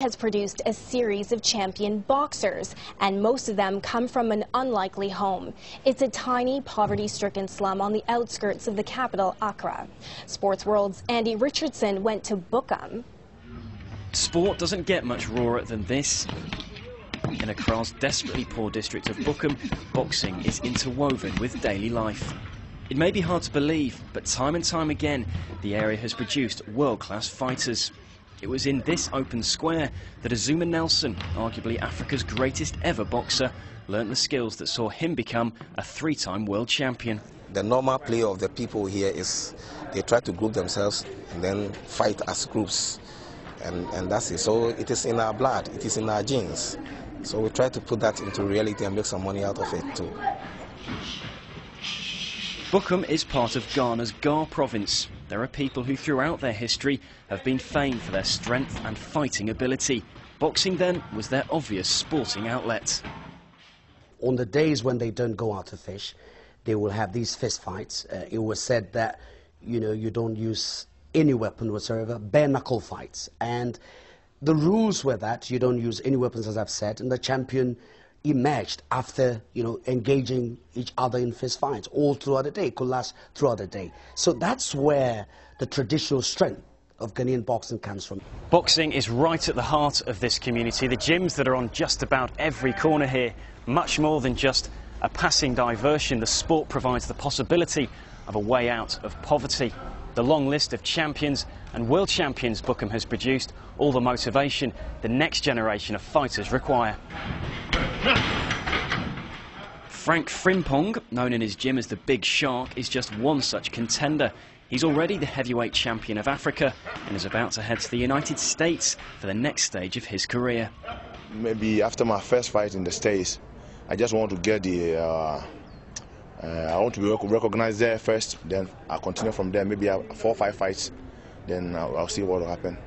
Has produced a series of champion boxers, and most of them come from an unlikely home. It's a tiny, poverty-stricken slum on the outskirts of the capital, Accra. Sports World's Andy Richardson went to Bukom. Sport doesn't get much rawer than this. In Accra's desperately poor district of Bukom, boxing is interwoven with daily life. It may be hard to believe, but time and time again, the area has produced world-class fighters. It was in this open square that Azumah Nelson, arguably Africa's greatest ever boxer, learnt the skills that saw him become a three-time world champion. The normal play of the people here is they try to group themselves and then fight as groups. And that's it. So it is in our blood, it is in our genes. So we try to put that into reality and make some money out of it too. Bukom is part of Ghana's Gar province. There are people who throughout their history have been famed for their strength and fighting ability. Boxing then was their obvious sporting outlet. On the days when they don't go out to fish, they will have these fist fights. It was said that, you don't use any weapon whatsoever, bare knuckle fights. And the rules were that you don't use any weapons, as I've said, and the champion emerged after, engaging each other in fist fights all throughout the day. It could last throughout the day. So that's where the traditional strength of Ghanaian boxing comes from. Boxing is right at the heart of this community. The gyms that are on just about every corner here, much more than just a passing diversion, the sport provides the possibility of a way out of poverty. The long list of champions and world champions Bukom has produced, all the motivation the next generation of fighters require. Frank Frimpong, known in his gym as the Big Shark, is just one such contender. He's already the heavyweight champion of Africa and is about to head to the United States for the next stage of his career. Maybe after my first fight in the States, I just want to get I want to be recognized there first, then I'll continue from there, maybe 4 or 5 fights, then I'll see what will happen.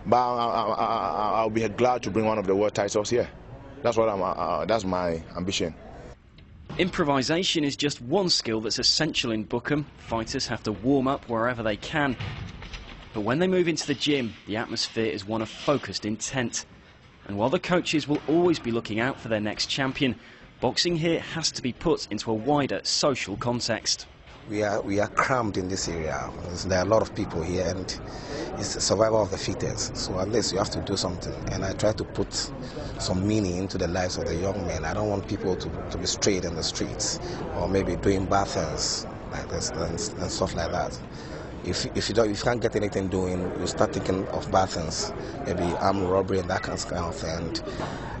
But I'll be glad to bring one of the world titles here. That's my ambition. Improvisation is just one skill that's essential in Bukom. Fighters have to warm up wherever they can. But when they move into the gym, the atmosphere is one of focused intent. And while the coaches will always be looking out for their next champion, boxing here has to be put into a wider social context. We are crammed in this area. There are a lot of people here, and it's the survival of the fittest. So at least you have to do something. And I try to put some meaning into the lives of the young men. I don't want people to be straight in the streets or maybe doing bad things like this and stuff like that. If you can't get anything doing, you start thinking of bad things, maybe armed robbery and that kind of thing. And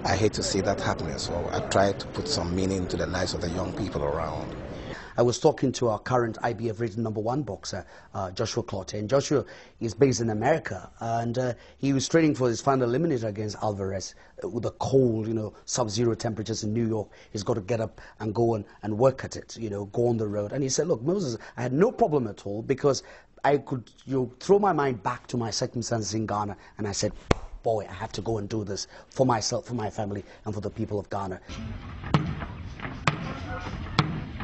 I hate to see that happening. So I try to put some meaning into the lives of the young people around. I was talking to our current IBF rated #1 boxer, Joshua Clottey. And Joshua is based in America, and he was training for his final eliminator against Alvarez with the cold, sub-zero temperatures in New York. He's got to get up and go and work at it, go on the road. And he said, look, Moses, I had no problem at all because I could throw my mind back to my circumstances in Ghana, and I said, boy, I have to go and do this for myself, for my family, and for the people of Ghana.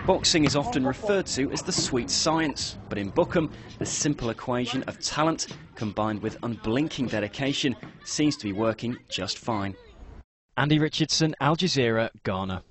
Boxing is often referred to as the sweet science, but in Bukom, the simple equation of talent combined with unblinking dedication seems to be working just fine. Andy Richardson, Al Jazeera, Ghana.